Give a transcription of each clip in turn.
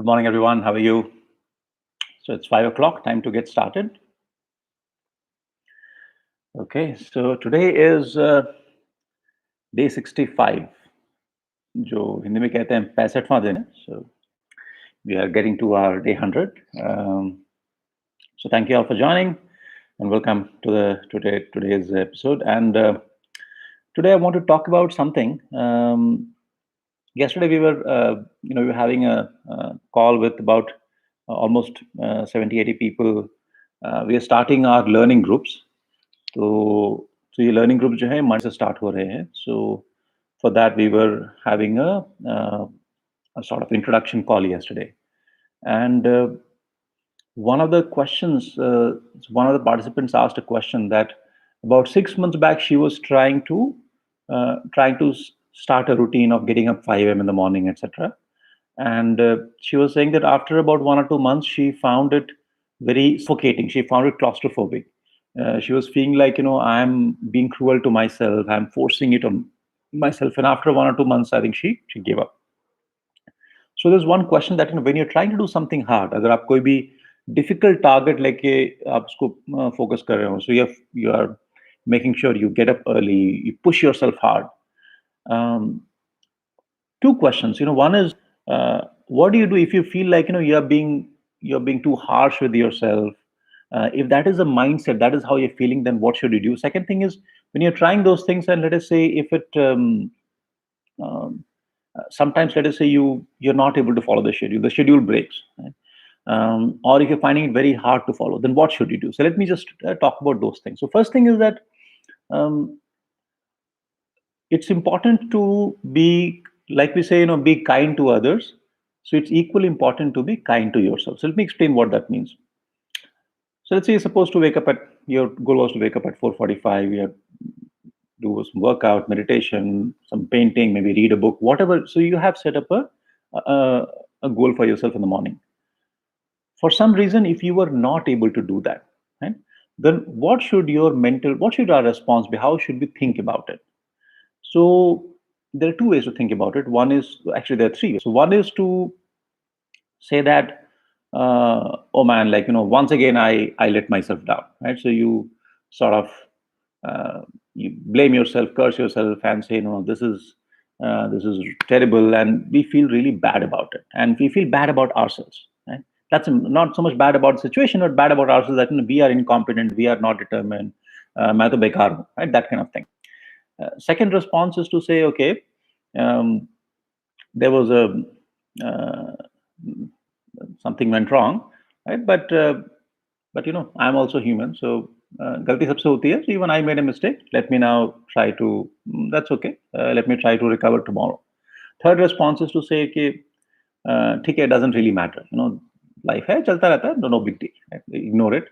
Good morning, everyone. How are you? So it's 5 o'clock, time to get started. Okay, so today is day 65, जो हिंदी में कहते हैं 65वां दिन है. So we are getting to our day 100. So thank you all for joining, and welcome to today's episode. And today I want to talk about something. Yesterday we were having a call with about almost 70, 80 people. We are starting our learning groups. तो ये learning group जो है Monday से start हो रहे हैं. So for that we were having a sort of introduction call yesterday, and one of the questions, one of the participants asked a question that about 6 months back she was trying to start a routine of getting up 5 a.m. in the morning, etc. And she was saying that after about 1 or 2 months she found it very suffocating. She found it claustrophobic. She was feeling like, I'm being cruel to myself. I'm forcing it on myself. And after 1 or 2 months, I think she gave up. So there's one question that, when you're trying to do something hard, अगर आप कोई भी difficult target लेके आप उसको focus कर रहे हो, so you are making sure you get up early, you push yourself hard. Two questions. One is, what do you do if you feel like, you're being too harsh with yourself? If that is a mindset, that is how you're feeling, then what should you do? Second thing is, when you're trying those things, and let us say if it sometimes, let us say you're not able to follow the schedule breaks, right? Or if you're finding it very hard to follow, then what should you do? So let me just talk about those things. So first thing is that it's important to be, like we say, be kind to others. So it's equally important to be kind to yourself. So let me explain what that means. So let's say you're supposed to wake up your goal was to wake up at 4:45. You have do some workout, meditation, some painting, maybe read a book, whatever. So you have set up a goal for yourself in the morning. For some reason, if you were not able to do that, right, then what should our response be? How should we think about it? So there are two ways to think about it. One is, actually there are three ways. So one is to say that, oh man, like, once again I let myself down, right? So you sort of you blame yourself, curse yourself, and say, no, this is terrible, and we feel really bad about it, and we feel bad about ourselves, right? That's not so much bad about the situation, but bad about ourselves, that we are incompetent, we are not determined, main to bekar hu, right? That kind of thing. Second response is to say, okay, there was something went wrong, right? But I'm also human, so galti sabse hoti hai. So even I made a mistake. Let me now try to. That's okay. Let me try to recover tomorrow. Third response is to say कि ठीक है, it doesn't really matter. Life है, चलता रहता है. No big deal. Right? Ignore it.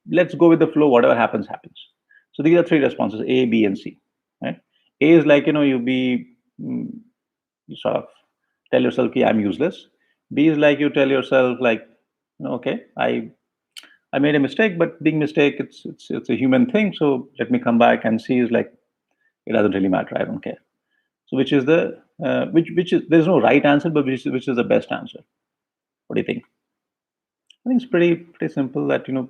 Let's go with the flow. Whatever happens, happens. So these are three responses: A, B, and C. Right? A is like, you sort of tell yourself कि I'm useless. B is like, you tell yourself like, okay, I made a mistake, but big mistake, it's a human thing. So let me come back. And C is like, it doesn't really matter. I don't care. So which is the which is, there's no right answer, but which is the best answer? What do you think? I think it's pretty simple. That I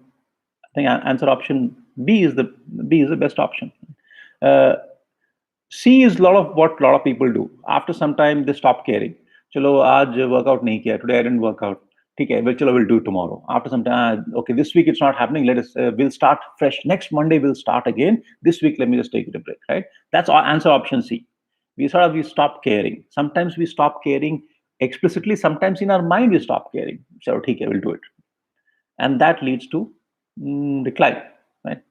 think answer option B is the best option. Uh, C is what a lot of people do. After some time, they stop caring. चलो आज workout नहीं किया. Today I didn't work out. ठीक है, चलो we'll do tomorrow. After some time, okay, this week it's not happening. We'll start fresh. Next Monday we'll start again. This week let me just take it a break. Right? That's our answer option C. We stop caring. Sometimes we stop caring explicitly. Sometimes in our mind we stop caring. So ठीक है, we'll do it, and that leads to decline. Right?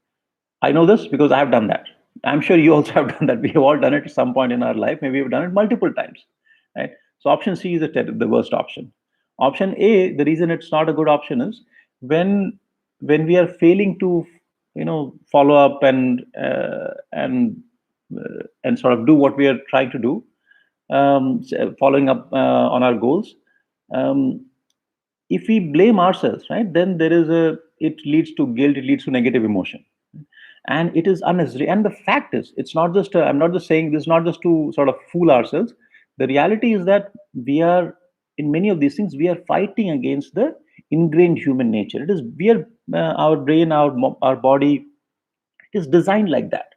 I know this because I have done that. I'm sure you also have done that. We have all done it at some point in our life. Maybe we've done it multiple times, right? So option C is the worst option. Option A, the reason it's not a good option is when we are failing to, follow up and sort of do what we are trying to do, following up on our goals. If we blame ourselves, right, then it leads to guilt, it leads to negative emotion, and it is unnecessary. And the fact is, it's not just I'm not just saying this, not just to sort of fool ourselves. The reality is that we are in many of these things, we are fighting against the ingrained human nature. It is we are our brain, our body is designed like that.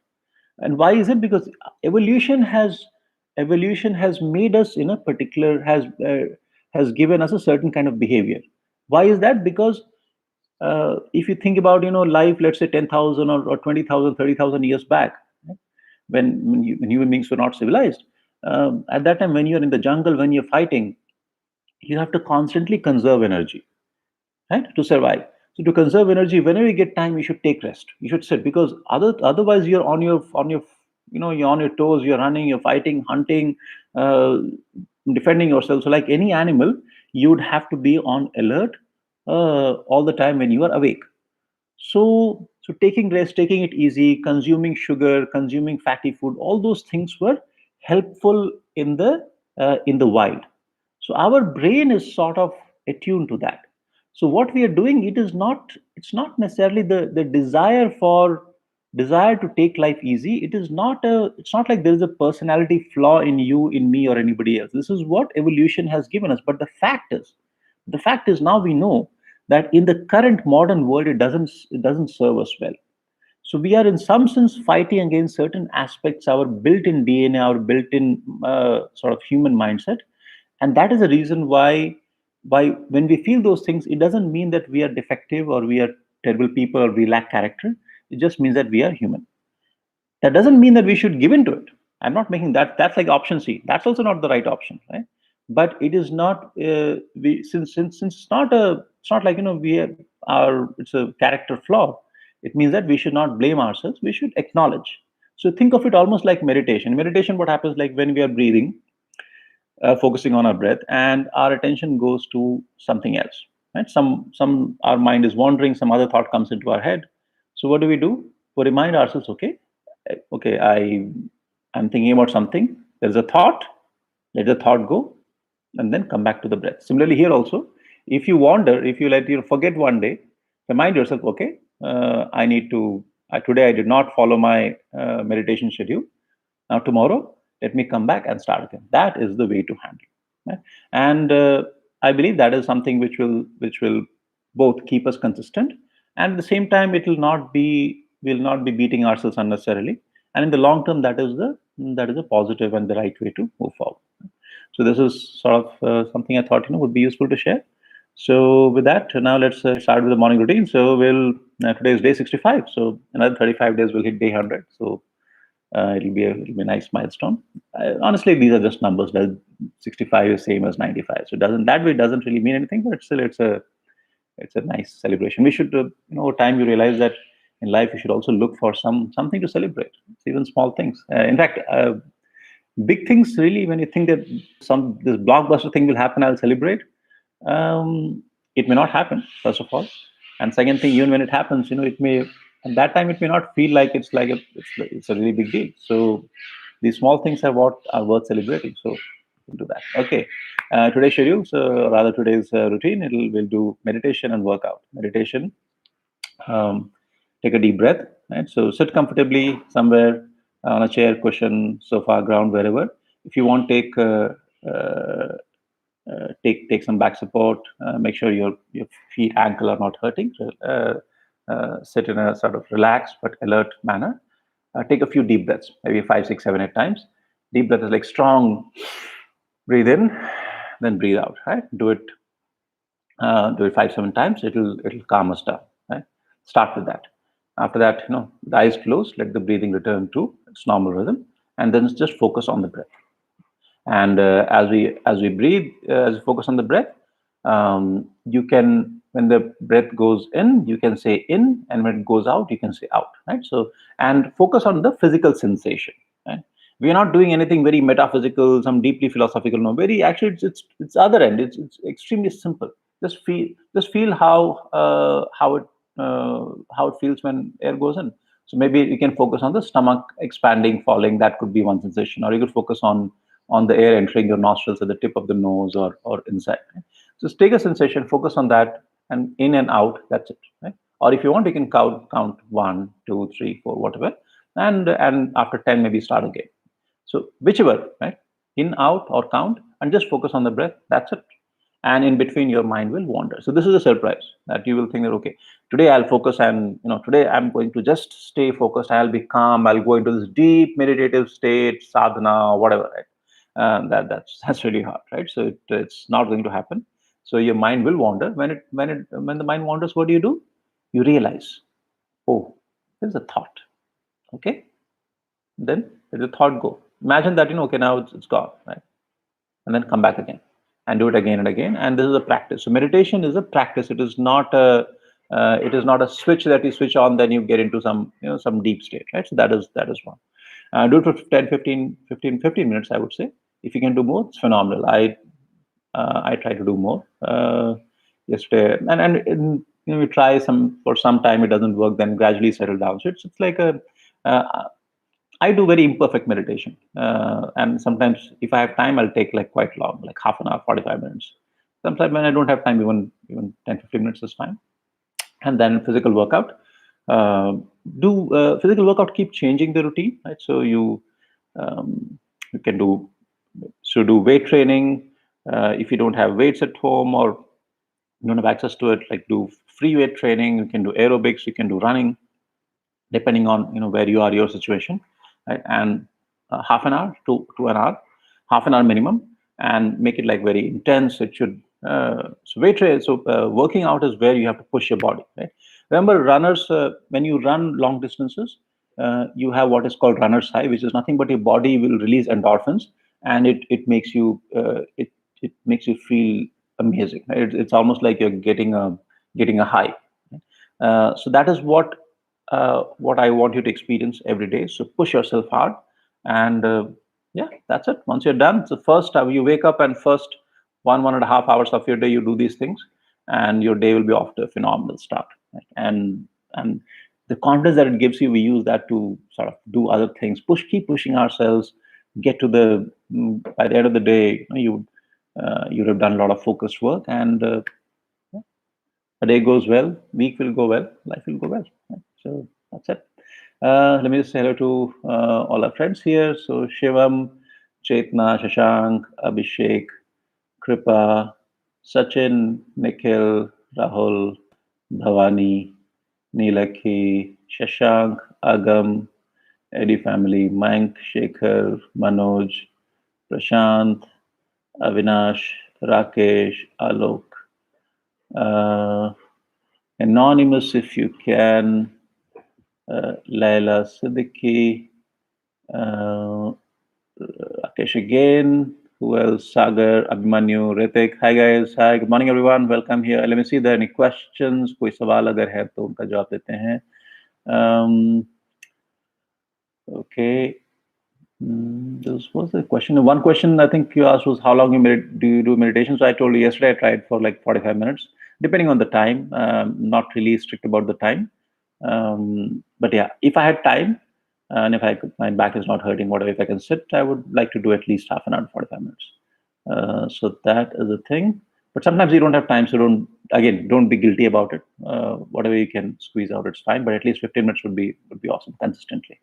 And why is it? Because evolution has evolution has made us in a particular has given us a certain kind of behavior. Why is that? Because if you think about life, let's say 10,000 or 20,000, 30,000 years back, right? When human beings were not civilized, at that time when you're in the jungle, when you're fighting, you have to constantly conserve energy, right, to survive. So to conserve energy, whenever you get time, you should take rest. You should sit, because otherwise you're on your you're on your toes. You're running, you're fighting, hunting, uh, defending yourself. So like any animal, you would have to be on alert all the time when you are awake. So taking rest, taking it easy, consuming sugar, consuming fatty food, all those things were helpful in the wild. So our brain is sort of attuned to that. So what we are doing, it's not necessarily the desire to take life easy. It's not like there is a personality flaw in you, in me, or anybody else. This is what evolution has given us. But the fact is now we know that in the current modern world, it doesn't serve us well. So we are in some sense fighting against certain aspects, our built-in DNA, our built-in sort of human mindset. And that is the reason why when we feel those things, it doesn't mean that we are defective or we are terrible people or we lack character. It just means that we are human. That doesn't mean that we should give in to it. I'm not making that's like option C. That's also not the right option, right? But it is not we since it's not like we are it's a character flaw. It means that we should not blame ourselves. We should acknowledge. So think of it almost like meditation. Meditation, what happens, like when we are breathing, focusing on our breath, and our attention goes to something else, right? Some our mind is wandering, some other thought comes into our head. So what do? We remind ourselves, okay, I'm thinking about something. There's a thought. Let the thought go, and then come back to the breath. Similarly, here also, if you wander, if you let you forget one day, remind yourself, okay, I need to. Today I did not follow my meditation schedule. Now tomorrow, let me come back and start again. That is the way to handle. Right? And I believe that is something which will both keep us consistent, and at the same time it will not be beating ourselves unnecessarily. And in the long term, that is a positive and the right way to move forward. So this is sort of something I thought would be useful to share. So with that, now let's start with the morning routine. So today is day 65. So another 35 days we'll hit day 100. So it'll be a nice milestone. Honestly, these are just numbers. 65 is same as 95, so it doesn't really mean anything. But still, it's a nice celebration. We should, over time, you realize that in life you should also look for something to celebrate. It's even small things. In fact, big things really. When you think that this blockbuster thing will happen, I'll celebrate. It may not happen, first of all, and second thing, even when it happens, it may at that time it may not feel like it's a really big deal. So these small things are what are worth celebrating. So we'll do that. Okay, today's schedule, so rather today's routine, we'll do meditation and workout. Meditation, um, take a deep breath, right? So sit comfortably somewhere on a chair, cushion, sofa, ground, wherever. If you want, take some back support. Make sure your feet, ankle are not hurting. So, sit in a sort of relaxed but alert manner. Take a few deep breaths, maybe 5, 6, 7, 8 times. Deep breath is like strong. Breathe in, then breathe out. Right? Do it 5, 7 times. It'll calm us down. Right? Start with that. After that, the eyes closed. Let the breathing return to its normal rhythm, and then just focus on the breath. And as we breathe, as we focus on the breath, you can, when the breath goes in, you can say in, and when it goes out, you can say out, right? So, and focus on the physical sensation, right? We are not doing anything very metaphysical, some deeply philosophical. No, very actually, it's other end. It's extremely simple. Just feel how it feels when air goes in. So maybe you can focus on the stomach expanding, falling. That could be one sensation, or you could focus on the air entering your nostrils at the tip of the nose, or inside. Right? Just take a sensation, focus on that, and in and out. That's it. Right? Or if you want, you can count 1, 2, 3, 4, whatever, and after 10, maybe start again. So whichever, right? In, out, or count, and just focus on the breath. That's it. and in between your mind will wander. So this is a surprise that you will think that, okay, today I'll focus, and today I'm going to just stay focused, I'll be calm, I'll go into this deep meditative state, sadhana, whatever, right? That's really hard, right? So it's not going to happen. So your mind will wander. When the mind wanders, what do? You realize, oh, there's a thought. Okay, then let the thought go. Imagine that, okay, now it's gone, right? And then come back again and do it again and again. And this is a practice. So meditation is a practice. It is not a switch that you switch on, then you get into some deep state, right? So that is one. Do it for 10, 15 minutes, I would say. If you can do more, it's phenomenal. I try to do more yesterday, and we try some for some time. It doesn't work, then gradually settle down. So it's like uh, I do very imperfect meditation, and sometimes if I have time, I'll take like quite long, like half an hour, 45 minutes. Sometimes when I don't have time, even 10, 15 minutes is fine. And then physical workout. Uh, do physical workout, keep changing the routine, right? So you can do weight training. If you don't have weights at home, or you don't have access to it, like do free weight training. You can do aerobics, you can do running, depending on where you are, your situation, right? And half an hour to an hour, half an hour minimum, and make it like very intense. It should working out is where you have to push your body, right? Remember, runners, when you run long distances, you have what is called runner's high, which is nothing but your body will release endorphins, and it makes you feel amazing, right? It's almost like you're getting a high. So that is what I want you to experience every day. So push yourself hard, and yeah, that's it. Once you're done, so first you wake up, and first 1.5 hours of your day you do these things, and your day will be off to a phenomenal start. Right? And the confidence that it gives you, we use that to sort of do other things. Keep pushing ourselves. Get to by the end of the day, you would have done a lot of focused work, and a day goes well, week will go well, life will go well. Right? So that's it. Let me just say hello to all our friends here. So Shivam, Chetna, Shashank, Abhishek, Kripa, Sachin, Nikhil, Rahul, Bhavani, Neelakhi, Shashank, Agam, Eddie family, Mank, Shekhar, Manoj, Prashant, Avinash, Rakesh, Alok. Uh, Anonymous, if you can, Laila Siddiqui, uh, Rakesh again, who else? Sagar, Abhimanyu, Ritik. Hi guys, hi, good morning everyone, welcome here. Let me see if there are any questions. कोई सवाल अगर है तो उनका जवाब देते हैं. Okay. This was the question. One question I think you asked was how long do you do meditation? So I told you yesterday I tried for like 45 minutes, depending on the time. Not really strict about the time. But yeah, if I had time, and if my back is not hurting, whatever, if I can sit, I would like to do at least half an hour, 45 minutes. So that is the thing. But sometimes you don't have time, so don't be guilty about it. Whatever you can squeeze out, it's fine. But at least 15 minutes would be awesome consistently.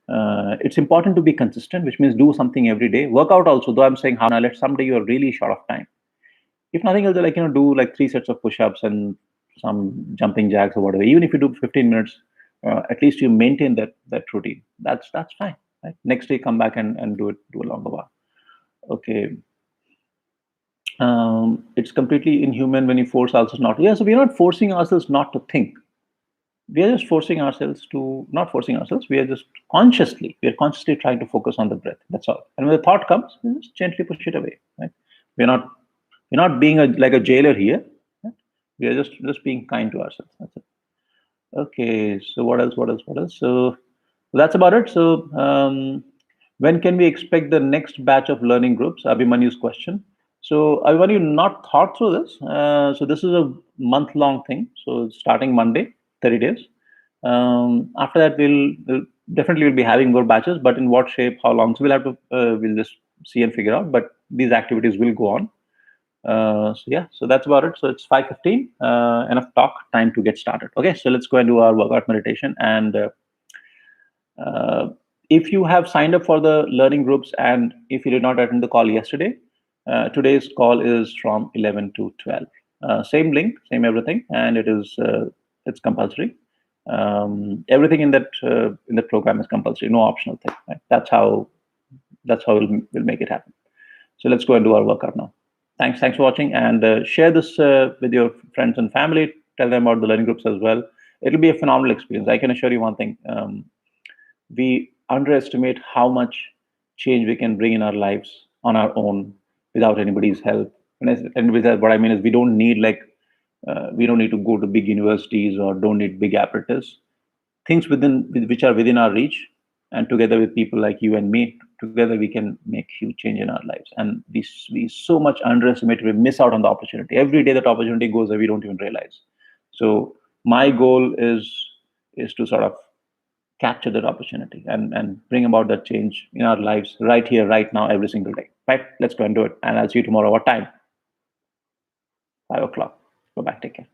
It's important to be consistent, which means do something every day. Workout also, though I'm saying how now, let someday you're really short of time. If nothing else, like do like 3 sets of push-ups and some jumping jacks or whatever. Even if you do 15 minutes, at least you maintain that routine. That's fine. Right? Next day, come back and do a longer one. Okay. It's completely inhuman when you force ourselves not to. Yeah, so we're not forcing ourselves not to think. We are just forcing ourselves to not forcing ourselves. We are consciously trying to focus on the breath. That's all. And when the thought comes, we just gently push it away. Right? We're not being like a jailer here. Right? We are just being kind to ourselves. That's it. Okay. So what else? What else? What else? So that's about it. So when can we expect the next batch of learning groups? Abhimanyu's question. So Abhimanyu, not thought through this. So this is a month-long thing. So starting Monday, 30 days. After that, we'll definitely will be having more batches, but in what shape, how long? So we'll just see and figure out. But these activities will go on. So yeah, so that's about it. So it's 5:15. Enough talk. Time to get started. Okay, so let's go and do our workout meditation. And if you have signed up for the learning groups, and if you did not attend the call yesterday, Today's call is from 11 to 12. Same link, same everything, and it's compulsory. Everything in that program is compulsory, no optional thing. Right? That's how we'll make it happen. So let's go and do our workout now. Thanks for watching, and share this with your friends and family. Tell them about the learning groups as well. It'll be a phenomenal experience. I can assure you one thing. We underestimate how much change we can bring in our lives on our own without anybody's help. And with that, what I mean is we don't need to go to big universities or don't need big apparatus. Things which are within our reach, and together with people like you and me, together we can make huge change in our lives. And we so much underestimate, we miss out on the opportunity. Every day that opportunity goes away, we don't even realize. So my goal is to sort of capture that opportunity and bring about that change in our lives right here, right now, every single day. Right? Let's go and do it. And I'll see you tomorrow. What time? 5 o'clock. Go back. Take care.